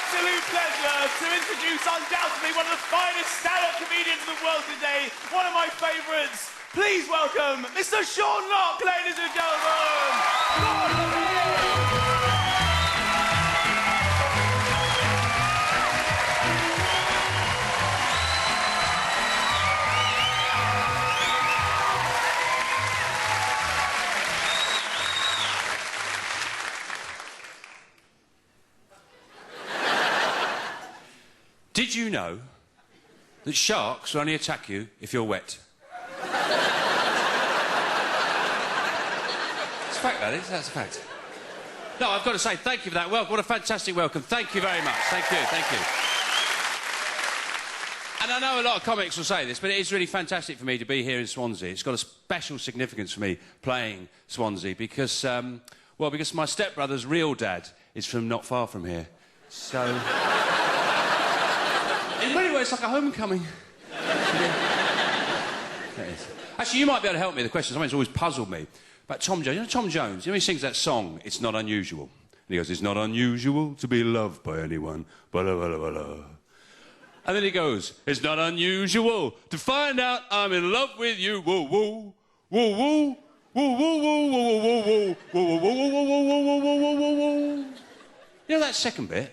absolute pleasure to introduce undoubtedly one of the finest stand-up comedians in the world today, one of my favourites. Please welcome Mr. Sean Locke, ladies and gentlemen. Did you know that sharks will only attack you if you're wet? It's a fact, that is. That's a fact. No, I've got to say, thank you for that welcome. What a fantastic welcome. Thank you very much. Thank you, thank you. And I know a lot of comics will say this, but it is really fantastic for me to be here in Swansea. It's got a special significance for me playing Swansea because, well, because my stepbrother's real dad is from not far from here. So... in many ways, it's like a homecoming. Actually, you might be able to help me. The question, something's always puzzled me. About Tom Jones. You know Tom Jones? You know he sings that song, It's Not Unusual. And he goes, it's not unusual to be loved by anyone. Blah, blah, blah, blah. And then he goes, it's not unusual to find out I'm in love with you. Whoa, whoa, whoa, whoa, whoa, whoa, whoa, whoa, whoa, whoa, whoa, whoa, whoa, whoa, whoa, whoa, whoa, whoa, whoa. You know that second bit?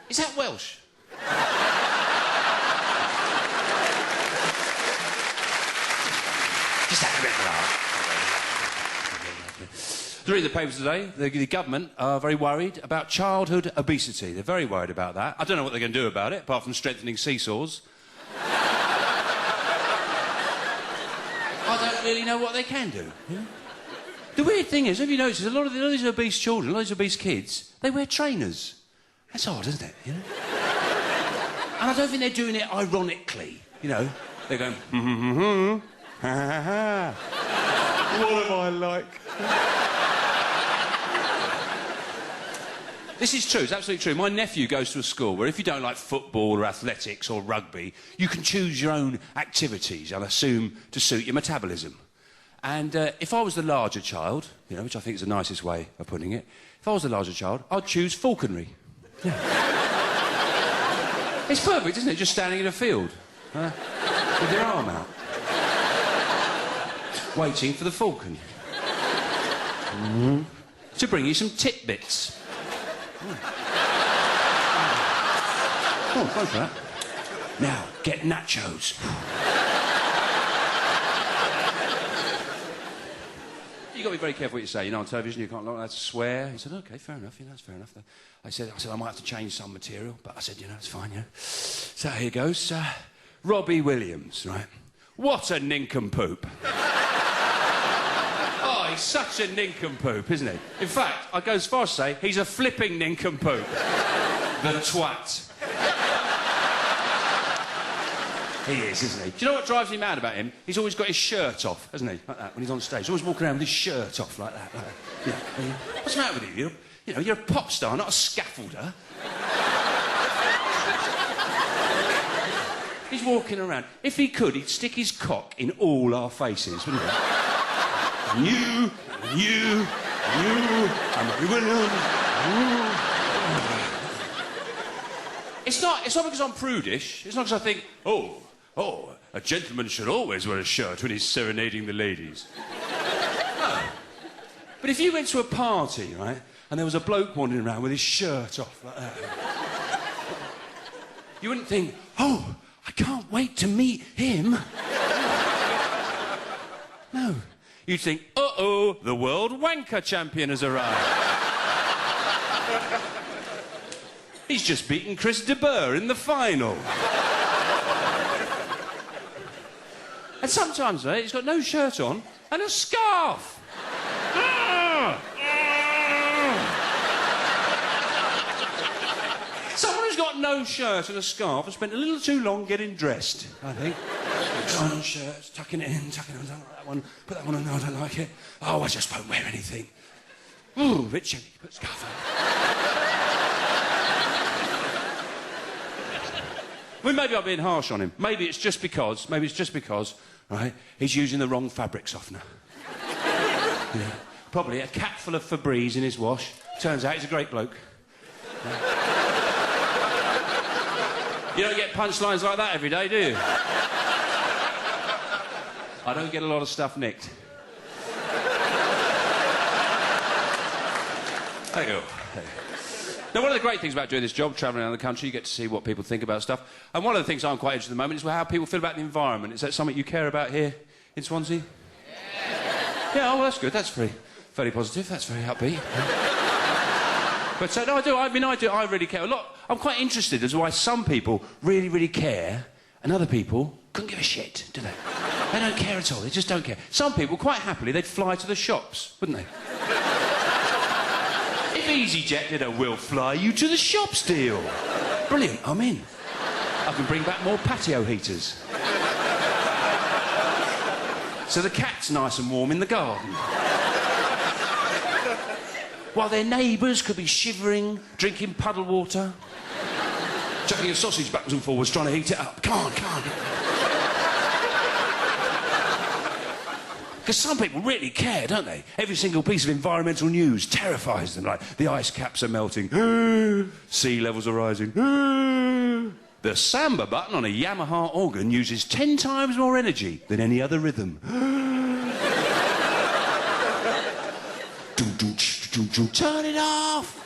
Is that Welsh? Reading the papers today, the government are very worried about childhood obesity. They're very worried about that. I don't know what they're going to do about it, apart from strengthening seesaws. I don't really know what they can do. You know? The weird thing is, have you noticed, a lot of these obese children, a lot of these obese kids, they wear trainers. That's odd, isn't it? You know? And I don't think they're doing it ironically. You know, they're going, ha ha ha. What am I like? This is true, it's absolutely true. My nephew goes to a school where if you don't like football or athletics or rugby, you can choose your own activities, I'll assume, to suit your metabolism. And if I was the larger child, you know, which I think is the nicest way of putting it, if I was the larger child, I'd choose falconry. Yeah. It's perfect, isn't it? Just standing in a field, with your arm out, waiting for the falcon to bring you some titbits. Oh, thanks for that. Now, get nachos. You've got to be very careful what you say. You know, on television, you can't allowed to swear. He said, OK, fair enough, you know, that's fair enough. I said, I might have to change some material, but I said, you know, it's fine, you know. So here goes. Robbie Williams, right? What a nincompoop. Oh, he's such a nincompoop, isn't he? In fact, I go as far as to say he's a flipping nincompoop. The twat. He is, isn't he? Do you know what drives me mad about him? He's always got his shirt off, hasn't he? Like that, when he's on stage. He's always walking around with his shirt off, like that. Like that. Yeah. What's the matter with you? You know, you're a pop star, not a scaffolder. He's walking around. If he could, he'd stick his cock in all our faces, wouldn't he? And you, and you, and you, and Robbie Williams. It's not because I'm prudish. It's not because I think, oh, a gentleman should always wear a shirt when he's serenading the ladies. No. But if you went to a party, right, and there was a bloke wandering around with his shirt off like that, you wouldn't think, oh, I can't wait to meet him. No. You'd think, uh-oh, the world wanker champion has arrived. He's just beaten Chris de Burgh in the final. And sometimes, he's got no shirt on and a scarf. Someone who's got no shirt and a scarf has spent a little too long getting dressed, I think. Trying on shirts, tucking it in, tucking it on, I don't like that one, put that one on, no, I don't like it. Oh, I just won't wear anything. Ooh, bit chilly, put scarf on. Well, maybe I'm being harsh on him. Maybe it's just because, right, he's using the wrong fabric softener. Yeah. Probably a cap full of Febreze in his wash. Turns out he's a great bloke. Yeah. You don't get punchlines like that every day, do you? I don't get a lot of stuff nicked. There you go. Now, one of the great things about doing this job, travelling around the country, you get to see what people think about stuff. And one of the things I'm quite interested in at the moment is how people feel about the environment. Is that something you care about here in Swansea? Yeah, oh, well, that's good. That's very positive. That's very upbeat. But no, I do. I mean, I do. I really care a lot. I'm quite interested as to why some people really, really care and other people couldn't give a shit, do they? They don't care at all. They just don't care. Some people, quite happily, they'd fly to the shops, wouldn't they? If EasyJet did a "we'll fly you to the shops" deal. Brilliant, I'm in. I can bring back more patio heaters. So the cat's nice and warm in the garden. While their neighbours could be shivering, drinking puddle water, chucking a sausage backwards and forwards, trying to heat it up. Come on, come on. Because some people really care, don't they? Every single piece of environmental news terrifies them, like the ice caps are melting, sea levels are rising. The samba button on a Yamaha organ uses 10 times more energy than any other rhythm. Turn it off!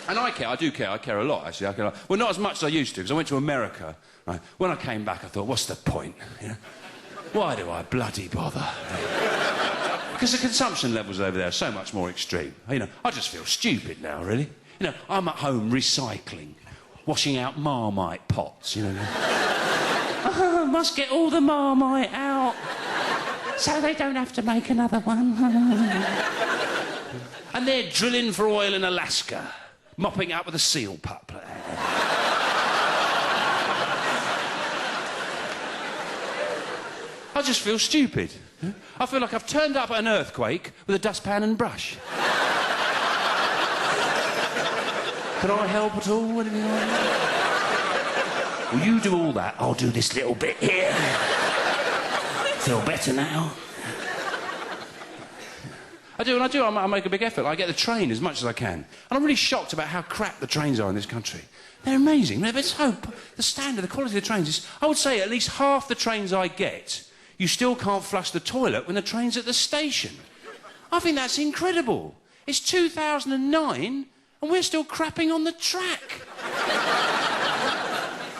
And I care, I do care, I care a lot, actually. I care a lot. Well, not as much as I used to, because I went to America. Right? When I came back, I thought, what's the point? You know? Why do I bloody bother? Because the consumption levels over there are so much more extreme. You know, I just feel stupid now, really. You know, I'm at home recycling, washing out Marmite pots, you know. Must get all the Marmite out so they don't have to make another one. And they're drilling for oil in Alaska, mopping up with a seal pup. I just feel stupid. I feel like I've turned up at an earthquake with a dustpan and brush. Can I help at all? Anything like that? Will you do all that? I'll do this little bit here. Feel better now? I do, and I do. I make a big effort. I get the train as much as I can. And I'm really shocked about how crap the trains are in this country. They're amazing. The standard, the quality of the trains is... I would say at least half the trains I get, you still can't flush the toilet when the train's at the station. I think that's incredible. It's 2009, and we're still crapping on the track.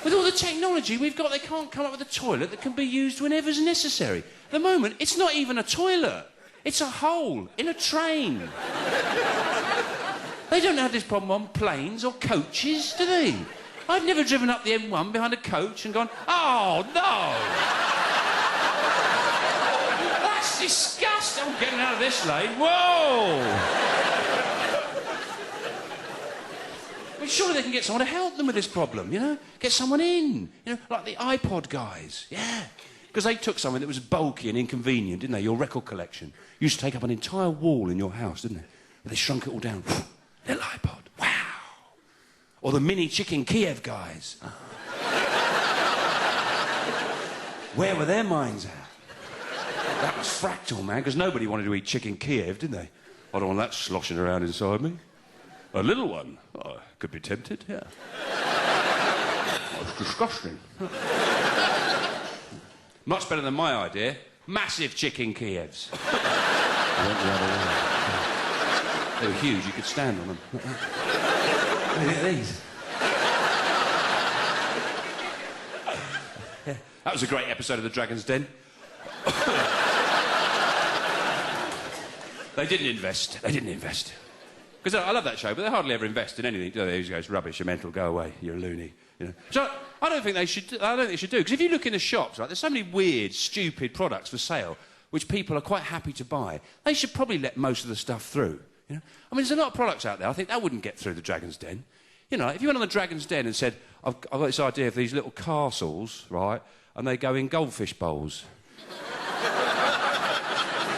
With all the technology we've got, they can't come up with a toilet that can be used whenever's necessary. At the moment, it's not even a toilet. It's a hole in a train. They don't have this problem on planes or coaches, do they? I've never driven up the M1 behind a coach and gone, oh, no! That's disgusting. I'm getting out of this lane. Whoa! I mean, surely they can get someone to help them with this problem, you know? Get someone in, you know, like the iPod guys, yeah. Because they took something that was bulky and inconvenient, didn't they? Your record collection. Used to take up an entire wall in your house, didn't they? But they shrunk it all down. Little iPod. Wow. Or the mini chicken Kiev guys. Where were their minds at? That was fractal, man, because nobody wanted to eat chicken Kiev, did they? I don't want that sloshing around inside me. A little one. Oh, could be tempted, yeah. That's disgusting. Much better than my idea. Massive chicken Kievs. I went the other way. They were huge, you could stand on them. Look at these. Yeah, that was a great episode of The Dragon's Den. They didn't invest. They didn't invest. Because I love that show, but they hardly ever invest in anything, do they? They just go, it's rubbish, you're mental, go away, you're a loony. You know? So I don't think they should do, because if you look in the shops, right, there's so many weird, stupid products for sale which people are quite happy to buy. They should probably let most of the stuff through. You know? I mean, there's a lot of products out there. I think that wouldn't get through the Dragon's Den. You know, if you went on the Dragon's Den and said, I've got this idea of these little castles, right, and they go in goldfish bowls.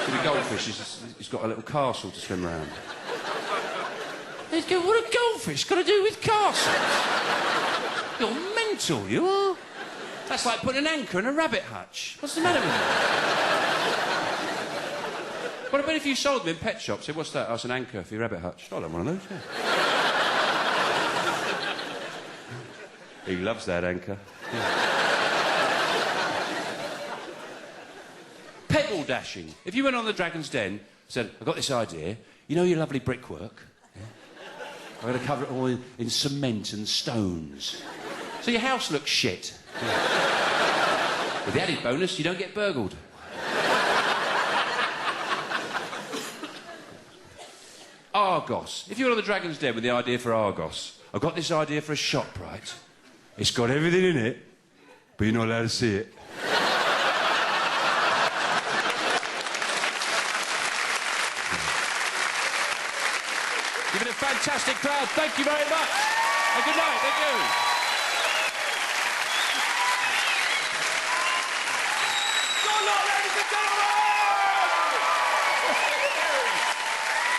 The goldfish, he's got a little castle to swim around. They'd go, what a goldfish got to do with castles? You're mental, you are. That's like putting an anchor in a rabbit hutch. What's the matter with you? But I bet if you sold them in pet shops, say, what's that? Oh, it's an anchor for your rabbit hutch. I don't want one of those, yeah. He loves that anchor. Pebble dashing. If you went on the Dragon's Den, said, I've got this idea. You know your lovely brickwork? Yeah? I'm going to cover it all in cement and stones. So your house looks shit. Yeah. With the added bonus, you don't get burgled. Argos. If you're on the Dragon's Den with the idea for Argos, I've got this idea for a shop, right? It's got everything in it, but you're not allowed to see it. You've been a fantastic crowd. Thank you very much. And good night. Thank you.